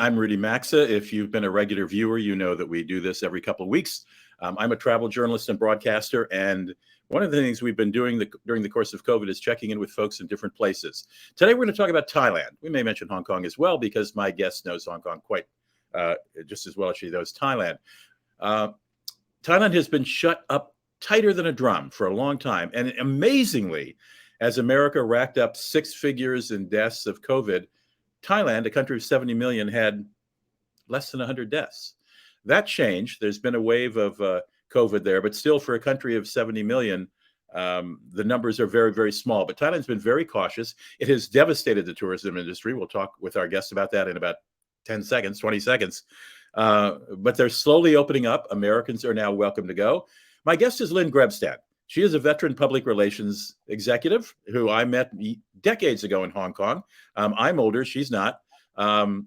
I'm Rudy Maxa. If you've been a regular viewer, you know that we do this every couple of weeks. I'm a travel journalist and broadcaster, and one of the things we've been doing during the course of COVID is checking in with folks in different places. Today, we're going to talk about Thailand. We may mention Hong Kong as well, because my guest knows Hong Kong quite just as well as she knows Thailand. Thailand has been shut up tighter than a drum for a long time. And amazingly, as America racked up six figures in deaths of COVID, Thailand, a country of 70 million, had less than 100 deaths. That changed. There's been a wave of COVID there, but still for a country of 70 million, the numbers are very, very small. But Thailand's been very cautious. It has devastated the tourism industry. We'll talk with our guest about that in about 10 seconds, 20 seconds. But they're slowly opening up. Americans are now welcome to go. My guest is Lynn Grebstad. She is a veteran public relations executive who I met decades ago in Hong Kong. I'm older, she's not. In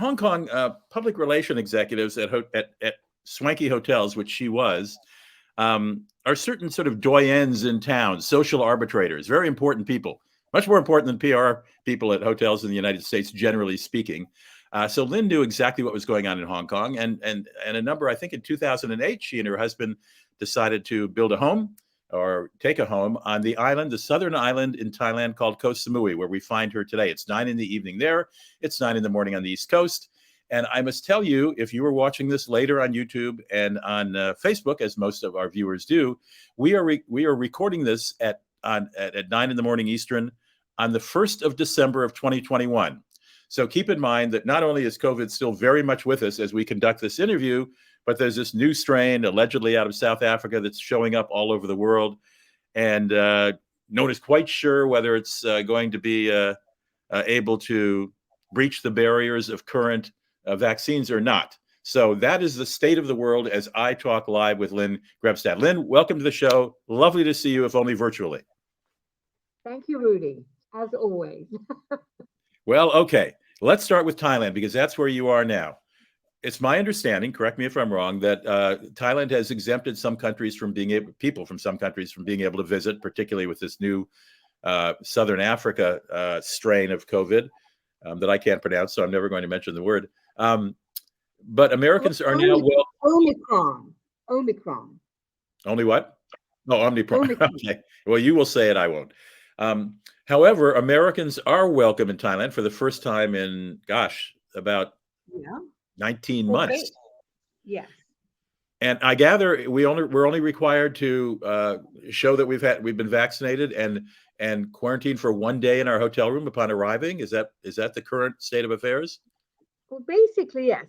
Hong Kong, public relation executives at swanky hotels, which she was, are certain sort of doyens in town, social arbitrators, very important people, much more important than PR people at hotels in the United States, generally speaking. So Lynn knew exactly what was going on in Hong Kong, and a number, I think in 2008, she and her husband decided to build a home or take a home on the island, the southern island in Thailand called Koh Samui, where we find her today. It's 9 p.m. there. It's 9 a.m. on the East Coast. And I must tell you, if you were watching this later on YouTube and on Facebook, as most of our viewers do, we are recording this at 9 a.m. Eastern on the 1st of December of 2021. So keep in mind that not only is COVID still very much with us as we conduct this interview, but there's this new strain allegedly out of South Africa that's showing up all over the world. And no one is quite sure whether it's going to be able to breach the barriers of current vaccines or not. So that is the state of the world as I talk live with Lynn Grebstad. Lynn, welcome to the show. Lovely to see you, if only virtually. Thank you, Rudy, as always. Well, okay, let's start with Thailand, because that's where you are now. It's my understanding, correct me if I'm wrong, that Thailand has exempted some countries from people from some countries from being able to visit, particularly with this new Southern Africa strain of COVID that I can't pronounce, so I'm never going to mention the word. But Americans are now Omicron. Only what? Oh, Omicron. Okay. Well, you will say it, I won't. However, Americans are welcome in Thailand for the first time in, about 19 months. Yes. And I gather we're only required to show that we've been vaccinated and quarantined for 1 day in our hotel room upon arriving. Is that the current state of affairs? Well, basically, yes.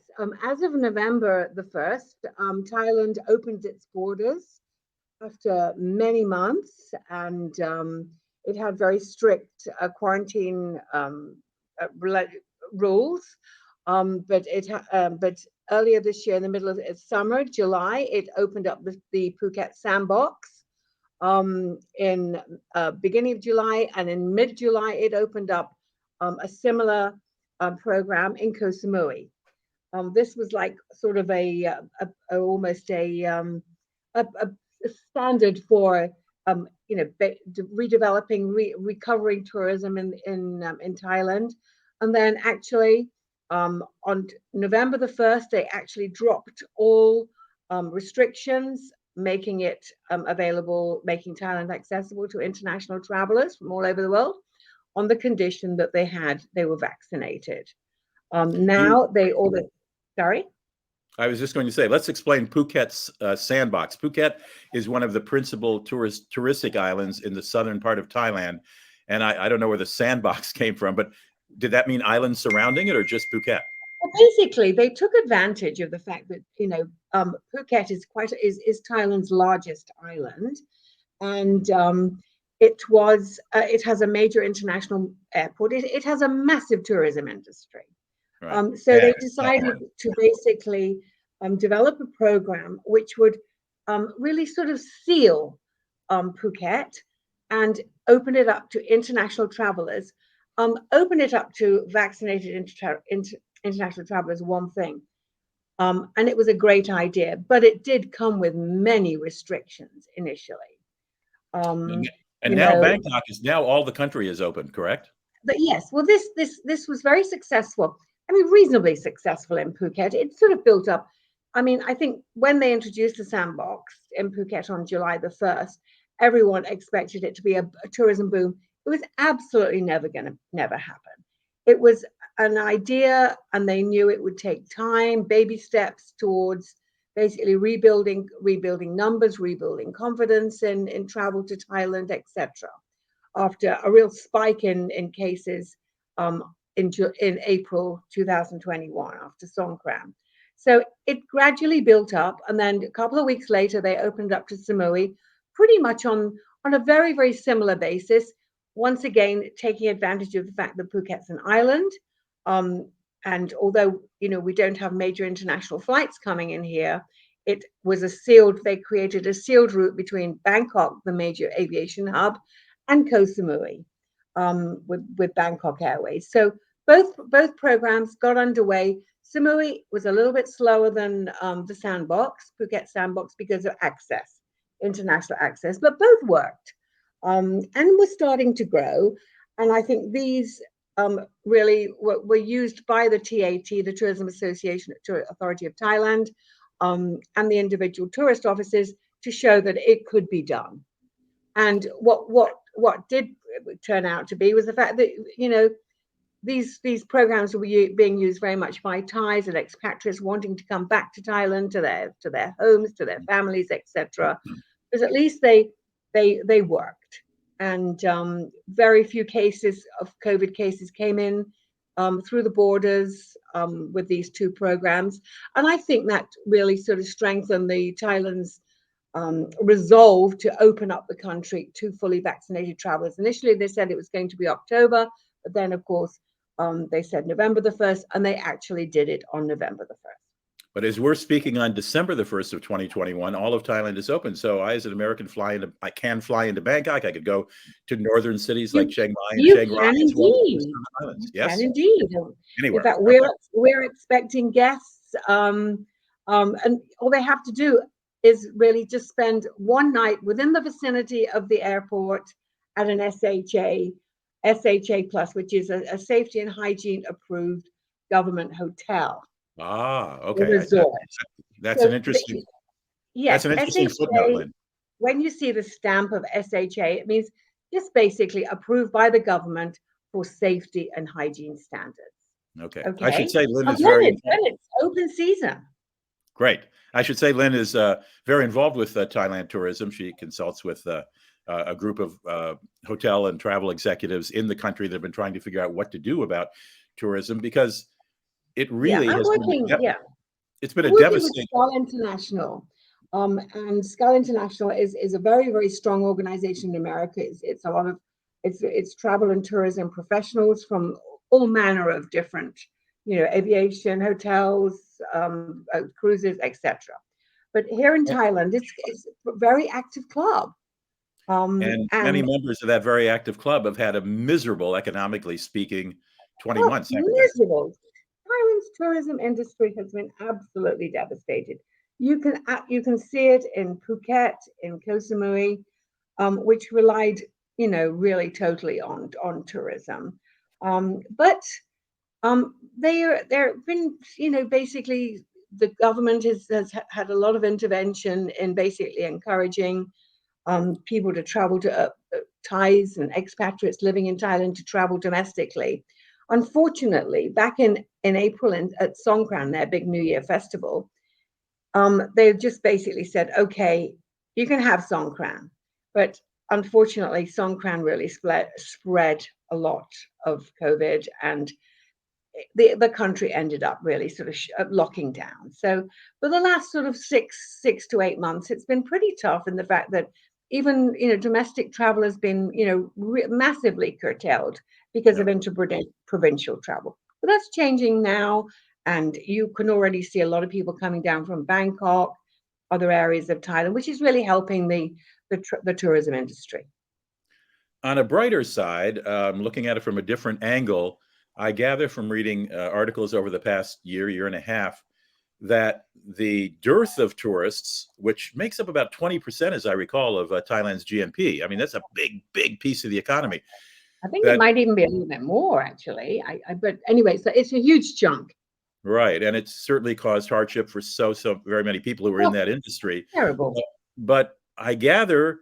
As of November the 1st, Thailand opened its borders after many months, and it had very strict quarantine rules. But earlier this year, in the middle of summer, July, it opened up the Phuket sandbox. In beginning of July, and in mid-July, it opened up a similar program in Koh Samui. This was like sort of almost a standard for redeveloping, recovering tourism in Thailand. And then actually on November the 1st, they actually dropped all restrictions, making it available, making Thailand accessible to international travelers from all over the world, on the condition that they were vaccinated. Sorry? I was just going to say, let's explain Phuket's sandbox. Phuket is one of the principal touristic islands in the southern part of Thailand. And I don't know where the sandbox came from, but did that mean islands surrounding it or just Phuket? Well, basically, they took advantage of the fact that, Phuket is Thailand's largest island. And it has a major international airport. It has a massive tourism industry. Right. They decided to basically develop a program which would really sort of seal Phuket and open it up to international travelers. Open it up to vaccinated international travelers, one thing. And it was a great idea, but it did come with many restrictions initially. And now Bangkok now all the country is open, correct? yes, well, this was very successful. I mean, reasonably successful in Phuket. It sort of built up. I mean, I think when they introduced the sandbox in Phuket on July the 1st, everyone expected it to be a tourism boom. It was absolutely never happen. It was an idea, and they knew it would take time, baby steps towards basically rebuilding numbers, rebuilding confidence in travel to Thailand, etc. After a real spike in cases in April 2021 after Songkran. So it gradually built up, and then a couple of weeks later, they opened up to Samui, pretty much on a very, very similar basis. Once again, taking advantage of the fact that Phuket's an island, and although we don't have major international flights coming in here, it was they created a sealed route between Bangkok, the major aviation hub, and Koh Samui, with Bangkok Airways. So both programs got underway. Samui was a little bit slower than the Sandbox, Phuket Sandbox, because of international access, but both worked, and were starting to grow. And I think these really were used by the TAT, the Tourism Association Authority of Thailand, and the individual tourist offices to show that it could be done. And what did turn out to be was the fact that these programs were being used very much by Thais and expatriates wanting to come back to Thailand, to their homes, to their families, etc. Because at least they worked, and very few cases of COVID cases came in through the borders with these two programs, and I think that really sort of strengthened the Thailand's resolve to open up the country to fully vaccinated travelers. Initially, they said it was going to be October, but then, of course, they said November the 1st, and they actually did it on November the 1st. But as we're speaking on December the 1st of 2021, all of Thailand is open. So I, as an American, I can fly into Bangkok. I could go to northern cities like Chiang Mai and Chiang Rai as well as the islands. Yes, can indeed. Anywhere. In fact, we're expecting guests, and all they have to do is really just spend one night within the vicinity of the airport at an SHA Plus, which is a safety and hygiene approved government hotel. Okay. Resort. That's an interesting. Yes, that's an interesting footnote, Lynn. When you see the stamp of SHA, it means just basically approved by the government for safety and hygiene standards. Okay. I should say Lynn is it's open season. Great. I should say Lynn is very involved with Thailand tourism. She consults with a group of hotel and travel executives in the country that have been trying to figure out what to do about tourism, because it really has it's been a devastating. Skull International, and Skull International is a very, very strong organization in America. It's a lot of it's travel and tourism professionals from all manner of different, aviation, hotels, cruises, etc. But here in Thailand, it's a very active club. And many members of that very active club have had a miserable, economically speaking, 20 months. Miserable. Thailand's tourism industry has been absolutely devastated. You can see it in Phuket, in Koh Samui, which relied, really totally on tourism. But they've been, basically the government has had a lot of intervention in basically encouraging people to travel to Thais and expatriates living in Thailand to travel domestically. Unfortunately, back in April at Songkran, their big New Year festival, they just basically said, okay, you can have Songkran. But unfortunately, Songkran really spread a lot of COVID, and the country ended up really sort of locking down. So for the last sort of six to 8 months, it's been pretty tough in the fact that even, domestic travel has been, massively curtailed because of interprovincial travel. But that's changing now, and you can already see a lot of people coming down from Bangkok, other areas of Thailand, which is really helping the tourism industry. On a brighter side, looking at it from a different angle, I gather from reading articles over the past year and a half, that the dearth of tourists, which makes up about 20%, as I recall, of Thailand's GNP. I mean, that's a big piece of the economy. I think it that might even be a little bit more, actually. But anyway, so it's a huge chunk. right, and it's certainly caused hardship for so very many people who are in Oh, that industry. terrible. But I gather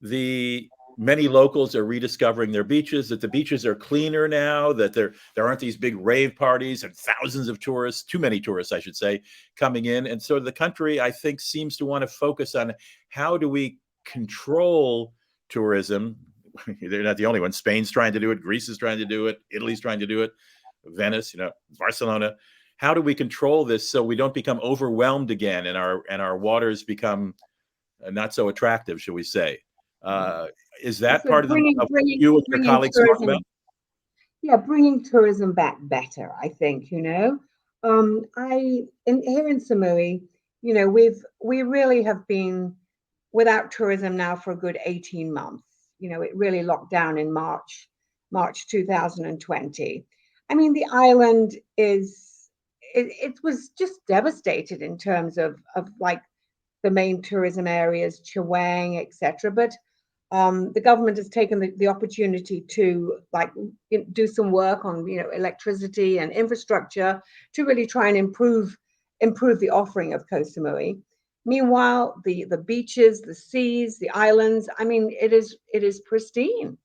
the many locals are rediscovering their beaches, that the beaches are cleaner now, that there aren't these big rave parties and thousands of tourists, too many tourists, I should say, coming in. And so the country, I think, seems to want to focus on how do we control tourism. They're not the only one. Spain's trying to do it. Greece is trying to do it. Italy's trying to do it. Venice, Barcelona. How do we control this so we don't become overwhelmed again and our waters become not so attractive, shall we say? Is that So part of of what you and your bringing colleagues talk about? tourism, yeah, bringing tourism back better, I think, here in Samui, we really have been without tourism now for a good 18 months. It really locked down in March 2020. I mean, the island it was just devastated in terms of like the main tourism areas, Chawang, etc. But the government has taken the opportunity to do some work on electricity and infrastructure to really try and improve the offering of Koh Samui. Meanwhile, the beaches, the seas, the islands, I mean, it is pristine.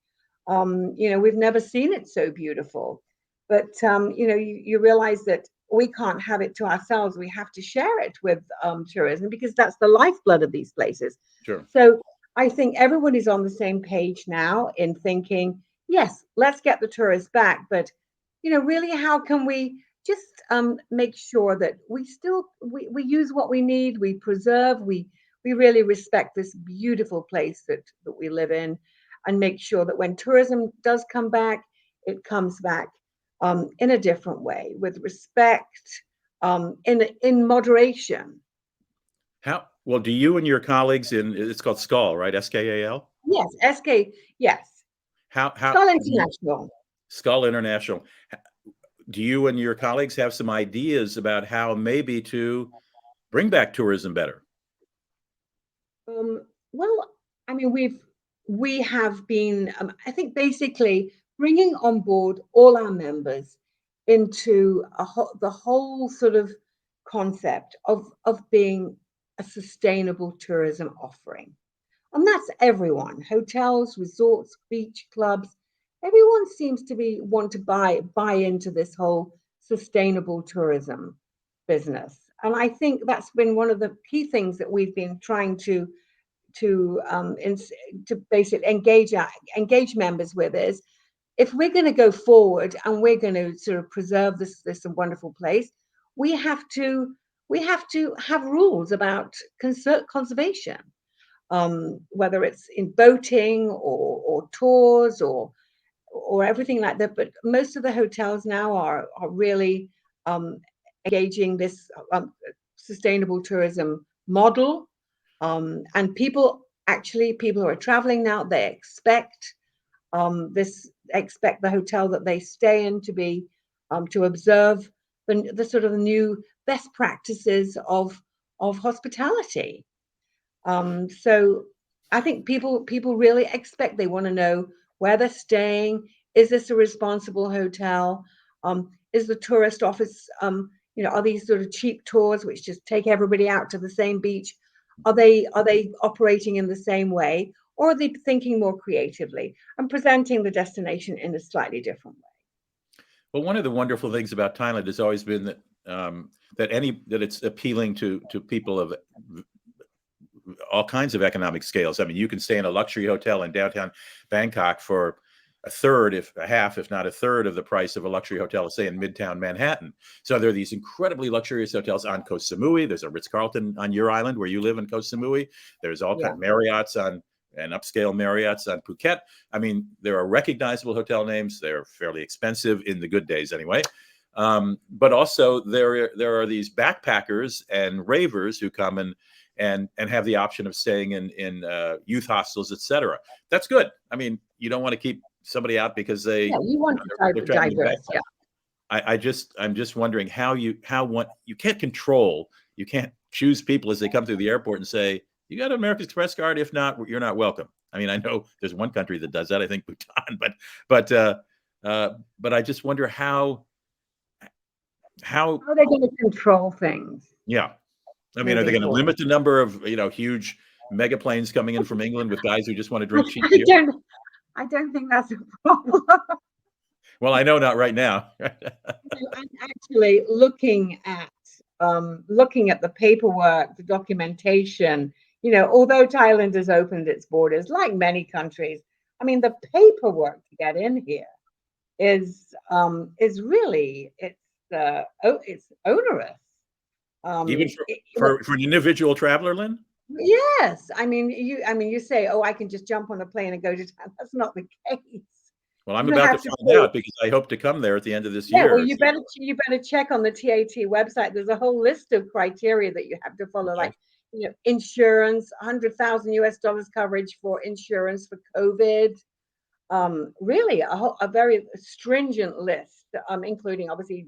We've never seen it so beautiful. But you realize that we can't have it to ourselves. We have to share it with tourism because that's the lifeblood of these places. Sure. So I think everyone is on the same page now in thinking, yes, let's get the tourists back, but really, how can we just make sure that we use what we need, we preserve, we really respect this beautiful place that we live in, and make sure that when tourism does come back, it comes back in a different way, with respect, in moderation. How well do you and your colleagues it's called SKAL, right? SKAL? Yes, SK, yes, How Skull do you, International. SKAL International? Do you and your colleagues have some ideas about how maybe to bring back tourism better? Well, I mean, we have been, I think, basically bringing on board all our members into the whole sort of concept of being a sustainable tourism offering. And that's everyone: hotels, resorts, beach clubs. Everyone seems to want to buy into this whole sustainable tourism business. And I think that's been one of the key things that we've been trying to to basically engage members with, is if we're going to go forward and we're going to sort of preserve this wonderful place, we have to have rules about conservation, whether it's in boating or tours or everything like that. But most of the hotels now are really um, engaging this sustainable tourism model. And people who are traveling now, they expect the hotel that they stay in to be to observe the sort of new best practices of hospitality. So I think people really expect, they want to know where they're staying. Is this a responsible hotel? Is the tourist office, are these sort of cheap tours which just take everybody out to the same beach? Are they operating in the same way, or are they thinking more creatively and presenting the destination in a slightly different way? Well, one of the wonderful things about Thailand has always been that it's appealing to people of all kinds of economic scales. I mean, you can stay in a luxury hotel in downtown Bangkok for a third, if a half, if not a third of the price of a luxury hotel, say in Midtown Manhattan. So there are these incredibly luxurious hotels on Koh Samui. There's a Ritz-Carlton on your island where you live in Koh Samui. There's all kinds of Marriott's and upscale Marriott's on Phuket. I mean, there are recognizable hotel names. They're fairly expensive in the good days anyway. But also there are these backpackers and ravers who come and have the option of staying in youth hostels, etc. That's good. I mean, you don't want to keep somebody out because you want to diverse. Yeah. I'm just wondering how you can't control, you can't choose people as they come through the airport and say, you got an American Express card? If not, you're not welcome. I mean, I know there's one country that does that, I think Bhutan, but I just wonder how How are they going to control things yeah. I mean, are they moving going to forward? limit the number of, huge mega planes coming in from England with guys who just want to drink cheap I beer? don't, I don't think that's a problem. Well, I know not right now. I'm actually looking at the paperwork, the documentation. Although Thailand has opened its borders, like many countries, I mean, the paperwork to get in here is really it's onerous. Even Well, for an individual traveler, Lynn? yes, you say, oh, I can just jump on a plane and go to town. That's not the case. Well, I'm You about to have to find pay. out because I hope to come there at the end of this Yeah, well, year. you better check on the TAT website. There's a whole list of criteria that you have to follow, Okay. like insurance, $100,000 coverage for insurance for COVID. Really, a very stringent list, including obviously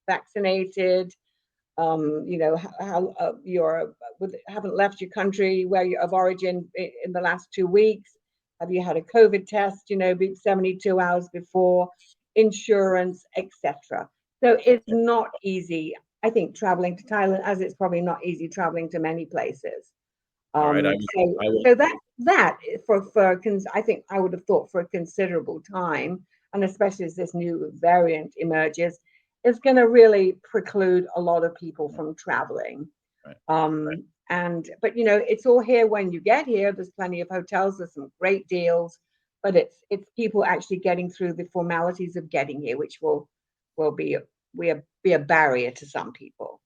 vaccinated. How you're haven't left your country where you're of origin in the last 2 weeks. Have you had a COVID test? 72 hours before, insurance, etc. So it's not easy. I think traveling to Thailand, as it's probably not easy traveling to many places. All right. I will. So that I think I would have thought for a considerable time, and especially as this new variant emerges, is going to really preclude a lot of people from traveling. Right. But it's all here when you get here. There's plenty of hotels. There's some great deals, but it's people actually getting through the formalities of getting here, which will be a barrier to some people.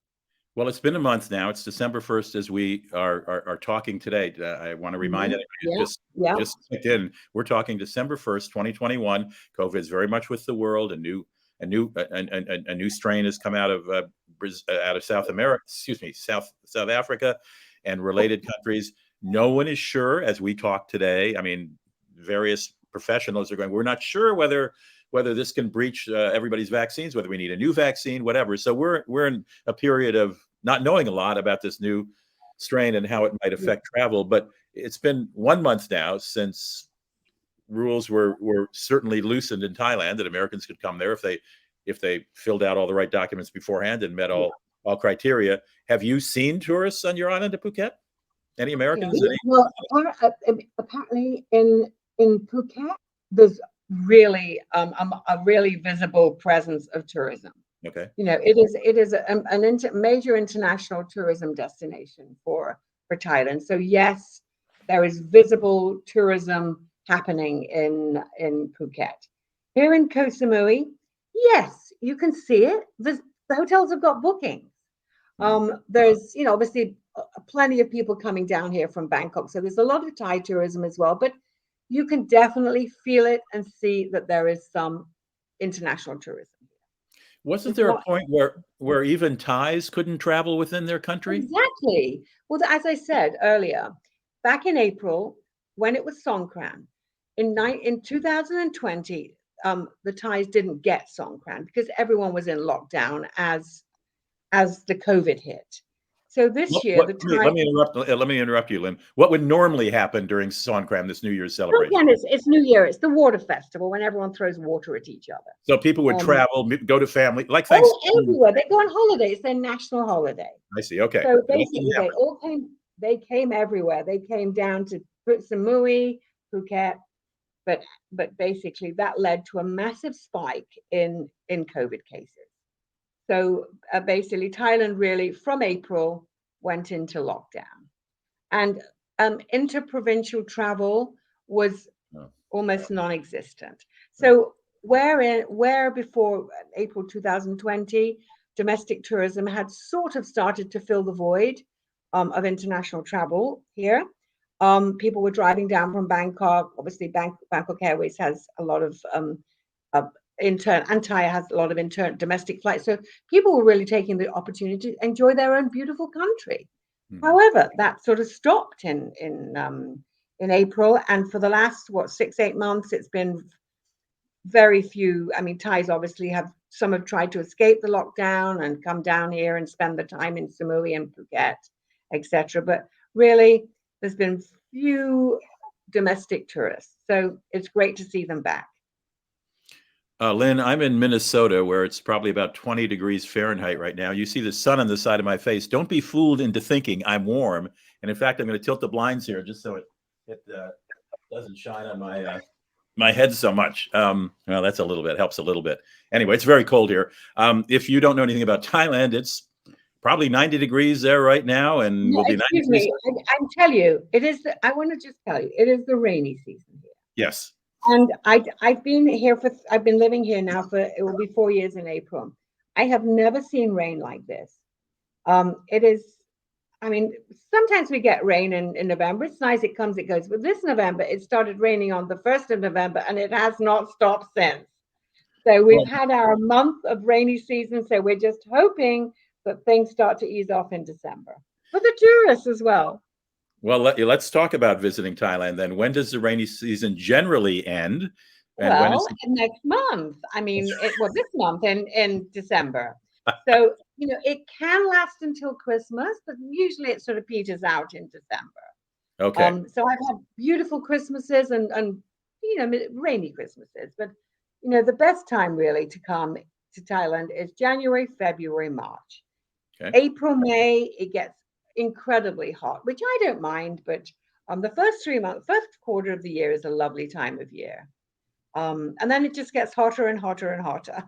Well, it's been a month now. It's December 1st as we are talking today. I want to remind everybody just clicked in. We're talking December 1st, 2021. COVID is very much with the world. A new strain has come out of South America, South Africa and related countries. No one is sure as we talk today. I mean, various professionals are going, we're not sure whether this can breach everybody's vaccines, whether we need a new vaccine, whatever. So we're in a period of not knowing a lot about this new strain and how it might affect travel. But it's been 1 month now since rules were certainly loosened in Thailand that Americans could come there if they filled out all the right documents beforehand and met all criteria. Have you seen tourists on your island of Phuket? Any Americans? Well, apparently in Phuket, there's really a really visible presence of tourism. Okay. It is a major international tourism destination for Thailand. So yes, there is visible tourism happening in Phuket. Here in Koh Samui, yes, you can see it. The hotels have got bookings. There's obviously plenty of people coming down here from Bangkok, so there's a lot of Thai tourism as well. But you can definitely feel it and see that there is some international tourism. Wasn't there a point where even Thais couldn't travel within their country? Exactly. Well, as I said earlier, back in April, when it was Songkran, in 2020, the Thais didn't get Songkran because everyone was in lockdown as the COVID hit. So this year, the Thai. Let me interrupt you, Lynn. What would normally happen during Songkran, this New Year's celebration? Songkran it's New Year. It's the water festival when everyone throws water at each other. So people would travel, go to family, like Thanksgiving. Everywhere. They go on holiday. It's their national holiday. I see. Okay. So basically, they came everywhere. They came down to Samui, Phuket, but basically that led to a massive spike in COVID cases. So basically, Thailand really from April went into lockdown, and interprovincial travel was almost non-existent. So where before April 2020, domestic tourism had sort of started to fill the void of international travel here. People were driving down from Bangkok. Obviously, Bangkok Airways has a lot of and Thai has a lot of domestic flights. So people were really taking the opportunity to enjoy their own beautiful country. However, that sort of stopped in April, and for the last 6-8 months, it's been very few. I mean, Thais obviously some have tried to escape the lockdown and come down here and spend the time in Samui and Phuket, etc. But really, there's been domestic tourists. So it's great to see them back. Lynn, I'm in Minnesota where it's probably about 20 degrees Fahrenheit right now. You see the sun on the side of my face. Don't be fooled into thinking I'm warm. And in fact, I'm going to tilt the blinds here just so it doesn't shine on my head so much. Well, that's a little bit, helps a little bit. Anyway, it's very cold here. If you don't know anything about Thailand, it's probably 90 degrees there right now, and No, will be 90 excuse degrees. me. I tell you, I want to just tell you, it is the rainy season here. Yes. And I've been living here now it will be 4 years in April. I have never seen rain like this. It is, I mean, sometimes we get rain in November. It's nice, it comes, it goes. But this November, it started raining on the 1st of November, and it has not stopped since. So we've had our month of rainy season. So we're just hoping that things start to ease off in December for the tourists as well. Well, let's talk about visiting Thailand then. When does the rainy season generally end? And when is Well, next month. I mean, this month in December. So, it can last until Christmas, but usually it sort of peters out in December. Okay. So I've had beautiful Christmases and rainy Christmases, but the best time really to come to Thailand is January, February, March. Okay. April, May, it gets incredibly hot, which I don't mind, but the first 3 months, first quarter of the year is a lovely time of year. And then it just gets hotter and hotter and hotter.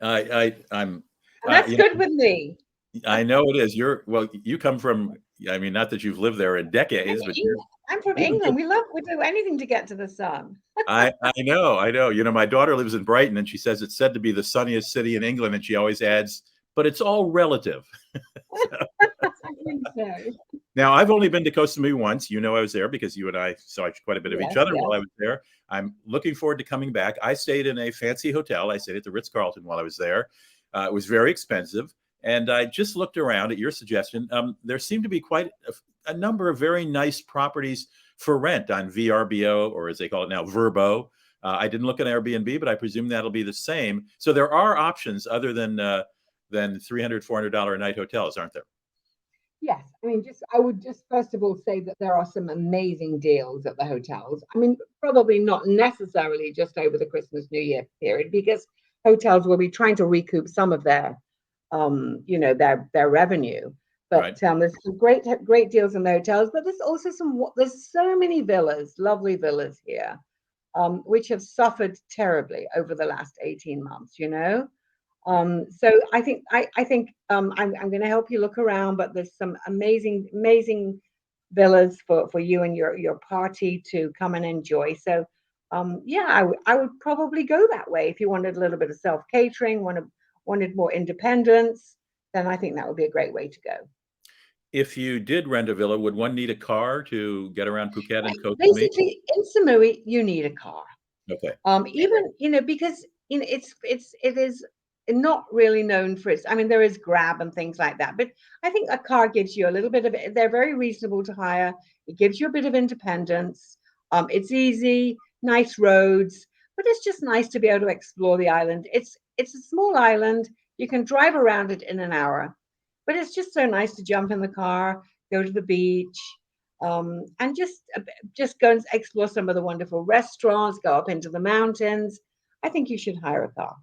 I'm And that's good with me. I know it is. You come from, I mean, not that you've lived there in decades, but I'm from England. We do anything to get to the sun. I know. My daughter lives in Brighton, and she says it's said to be the sunniest city in England, and she always adds, but it's all relative. I think so. Now, I've only been to Koh Samui once. I was there because you and I saw quite a bit of each other while I was there. I'm looking forward to coming back. I stayed in a fancy hotel. I stayed at the Ritz-Carlton while I was there. It was very expensive. And I just looked around at your suggestion. There seemed to be quite a number of very nice properties for rent on VRBO, or as they call it now, Vrbo. I didn't look at Airbnb, but I presume that'll be the same. So there are options other than $300, $400 a night hotels, aren't there? Yes, I mean, I would just first of all say that there are some amazing deals at the hotels. I mean, probably not necessarily just over the Christmas New Year period, because hotels will be trying to recoup some of their revenue. But Right. There's some great deals in the hotels. But there's also there's so many villas, lovely villas here, which have suffered terribly over the last 18 months. So I think I'm going to help you look around, but there's some amazing villas for you and your party to come and enjoy. So I would probably go that way if you wanted a little bit of self-catering, wanted more independence. Then I think that would be a great way to go. If you did rent a villa, would one need a car to get around Phuket and Koh Samui? Basically, in Samui, you need a car. Okay. Even because it is not really known for its. I mean, there is Grab and things like that, but I think a car gives you a little bit of it. They're very reasonable to hire. It gives you a bit of independence. It's easy, nice roads, but it's just nice to be able to explore the island. It's a small island. You can drive around it in an hour, but it's just so nice to jump in the car, go to the beach, and just go and explore some of the wonderful restaurants, go up into the mountains. I think you should hire a car.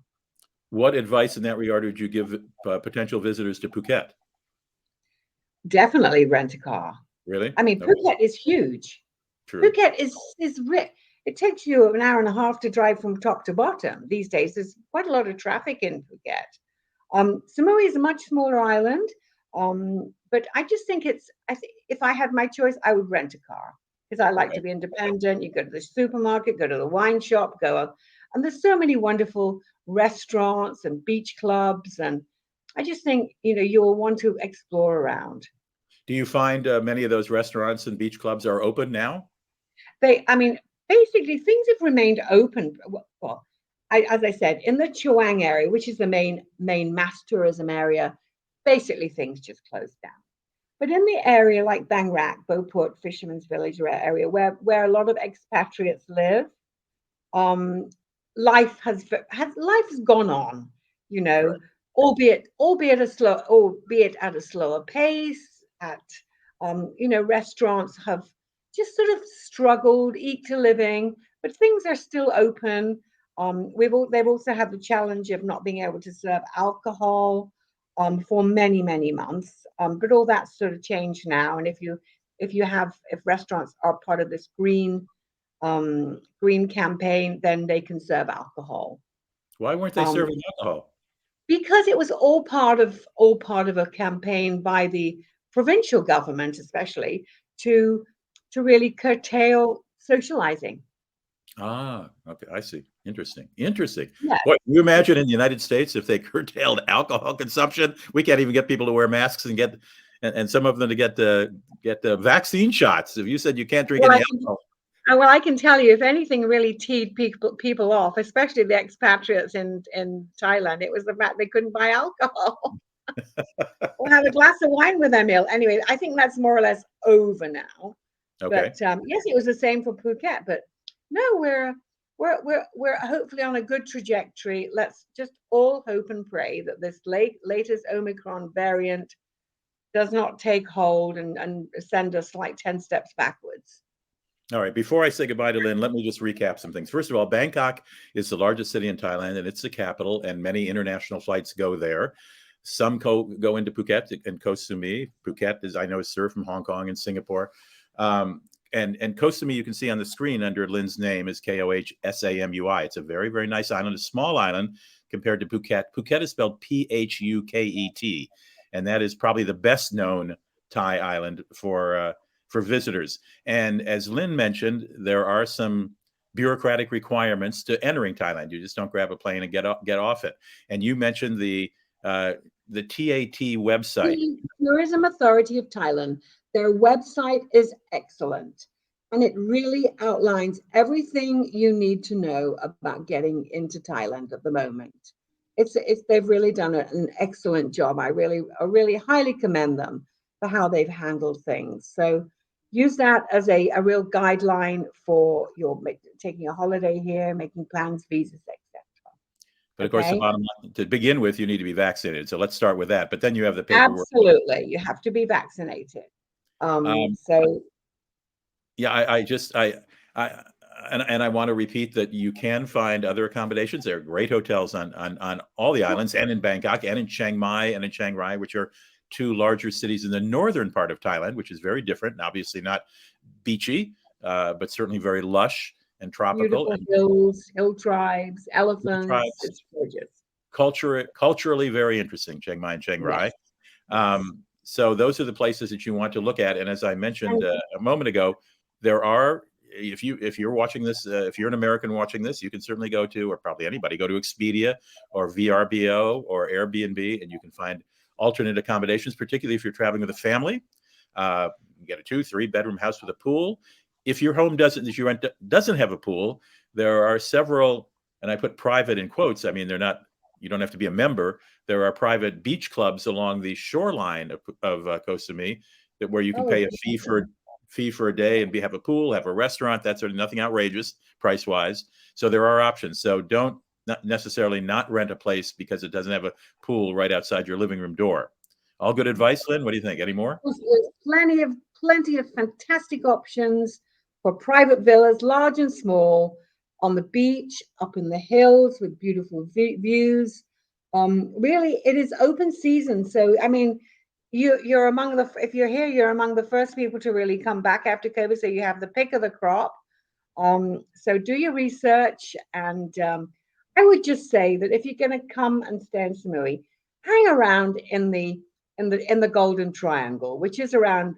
What advice in that regard would you give potential visitors to Phuket? Definitely rent a car. Really? I mean, Okay. Phuket is huge. True. Phuket is rich. It takes you an hour and a half to drive from top to bottom these days. There's quite a lot of traffic in Phuket. Samui is a much smaller island, but I just think if I had my choice, I would rent a car because I like to be independent. You go to the supermarket, go to the wine shop, and there's so many wonderful restaurants and beach clubs, and I just think you will want to explore around. Do you find many of those restaurants and beach clubs are open now? Basically things have remained open. Well, as I said, in the Chawang area, which is the main mass tourism area, basically things just closed down. But in the area like Bang Rak, Beauport, Fisherman's Village area, where a lot of expatriates live, life has gone on, Right. albeit at a slower pace. Restaurants have just sort of struggled, eke a living, but things are still open. They've also had the challenge of not being able to serve alcohol for many months. But all that's sort of changed now. And if restaurants are part of this green campaign, then they can serve alcohol. Why weren't they Um, serving alcohol? because it was all part of a campaign by the provincial government, especially to really curtail socializing. Ah, okay, I see. Interesting. Interesting. Yeah. Boy, can you imagine in the United States if they curtailed alcohol consumption? We can't even get people to wear masks and and some of them to get the vaccine shots. If you said you can't drink Well, any I can alcohol, well, I can tell you, if anything really teed people off, especially the expatriates in Thailand, it was the fact they couldn't buy alcohol or have a glass of wine with their meal. Anyway, I think that's more or less over now. okay. But yes, it was the same for Phuket. But no, we're hopefully on a good trajectory. Let's just all hope and pray that this latest Omicron variant does not take hold and send us like 10 steps backwards. All right. Before I say goodbye to Lynn, let me just recap some things. First of all, Bangkok is the largest city in Thailand, and it's the capital, and many international flights go there. Some go into Phuket and Koh Samui. Phuket is, I know, is served from Hong Kong and Singapore. And Koh Samui, you can see on the screen under Lynn's name, is Kohsamui. It's a very nice island, a small island compared to Phuket. Phuket is spelled Phuket, and that is probably the best known Thai island for visitors. And as Lynn mentioned, there are some bureaucratic requirements to entering Thailand. You just don't grab a plane and get off it. And you mentioned the TAT website. The Tourism Authority of Thailand, their website is excellent. And it really outlines everything you need to know about getting into Thailand at the moment. They've really done an excellent job. I really highly commend them for how they've handled things. So use that as a real guideline for your taking a holiday here, making plans, visas, etc. But of course, the bottom line, to begin with, you need to be vaccinated. So let's start with that. But then you have the paperwork. Absolutely, you have to be vaccinated. So yeah, I want to repeat that you can find other accommodations. There are great hotels on all the islands, and in Bangkok, and in Chiang Mai, and in Chiang Rai, which are two larger cities in the northern part of Thailand, which is very different, and obviously not beachy, but certainly very lush and tropical. Beautiful hills, hill tribes, elephants. Tribes. It's gorgeous. Culturally very interesting, Chiang Mai and Chiang Rai. Yes. So those are the places that you want to look at. And as I mentioned a moment ago, there are, if you're watching this, if you're an American watching this, you can certainly go to, or probably anybody, go to Expedia or VRBO or Airbnb, and you can find alternate accommodations, particularly if you're traveling with a family. You can get a 2-3 bedroom house with a pool. If your home doesn't have a pool, there are several, and I put private in quotes. I mean, they're not, you don't have to be a member. There are private beach clubs along the shoreline of Koh Samui where you can pay a fee for a day and have a pool, have a restaurant, that sort of, nothing outrageous price wise. So there are options. So don't not necessarily not rent a place because it doesn't have a pool right outside your living room door. All good advice, Lynn. What do you think? Any more? There's plenty of fantastic options for private villas, large and small, on the beach, up in the hills with beautiful views. Really, it is open season. So, I mean, you're among if you're here, you're among the first people to really come back after COVID. So you have the pick of the crop. So do your research, and I would just say that if you're going to come and stay in Samui, hang around in the Golden Triangle, which is around,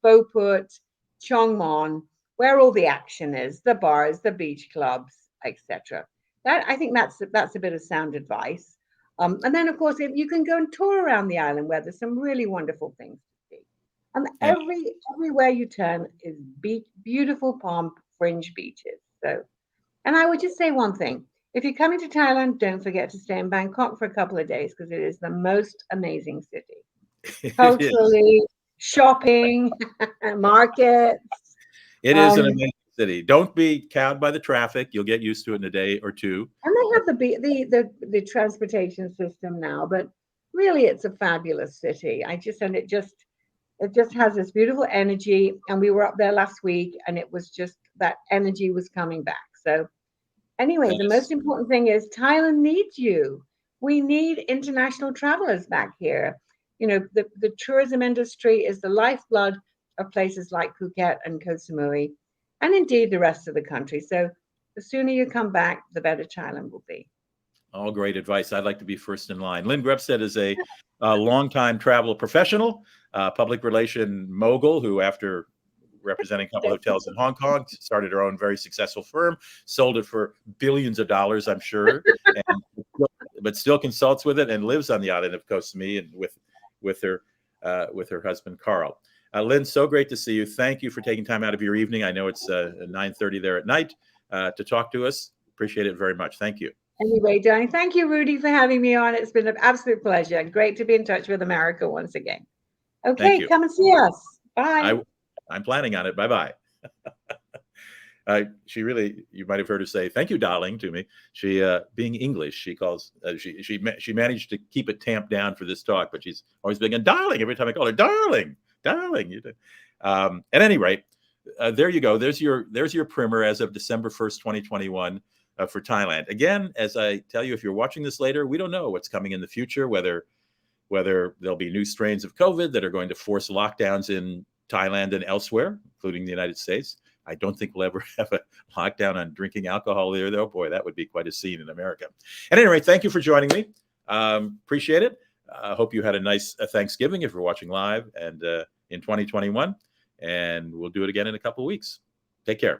Beauput, Chongmon, where all the action is, the bars, the beach clubs, etc. I think that's a bit of sound advice. And then, of course, if you can go and tour around the island where there's some really wonderful things to see. And everywhere you turn is beautiful palm fringe beaches. So, and I would just say one thing. If you're coming to Thailand, don't forget to stay in Bangkok for a couple of days because it is the most amazing city. Culturally, shopping, markets. It is an amazing city. Don't be cowed by the traffic. You'll get used to it in a day or two. And they have the transportation system now, but really it's a fabulous city. It just has this beautiful energy. And we were up there last week, and it was just that energy was coming back. So anyway, the Yes. most important thing is Thailand needs you. We need international travelers back here. You know, the tourism industry is the lifeblood of places like Phuket and Koh Samui, and indeed the rest of the country. So the sooner you come back, the better Thailand will be. All great advice. I'd like to be first in line. Lynn Grebstad is a longtime travel professional, public relation mogul who, after representing a couple hotels in Hong Kong, started her own very successful firm, sold it for billions of dollars, I'm sure, and, but still consults with it and lives on the island of Koh Samui and with her husband Carl. Lynn, so great to see you. Thank you for taking time out of your evening. I know it's 9:30 there at night to talk to us. Appreciate it very much. Thank you. Anyway, darling, thank you, Rudy, for having me on. It's been an absolute pleasure. Great to be in touch with America once again. Okay, come and see us. Bye. I'm planning on it. Bye-bye. She really, you might have heard her say, "Thank you, darling," to me. She, being English, she calls, she managed to keep it tamped down for this talk, but she's always being a darling every time I call her, darling, darling. At any rate, there you go. There's your primer as of December 1st, 2021. For Thailand. Again, as I tell you, if you're watching this later, we don't know what's coming in the future, whether there'll be new strains of COVID that are going to force lockdowns in Thailand and elsewhere, including the United States. I don't think we'll ever have a lockdown on drinking alcohol there, though. Boy, that would be quite a scene in America. At any rate, thank you for joining me. Appreciate it. I hope you had a nice Thanksgiving if you're watching live and in 2021. And we'll do it again in a couple of weeks. Take care.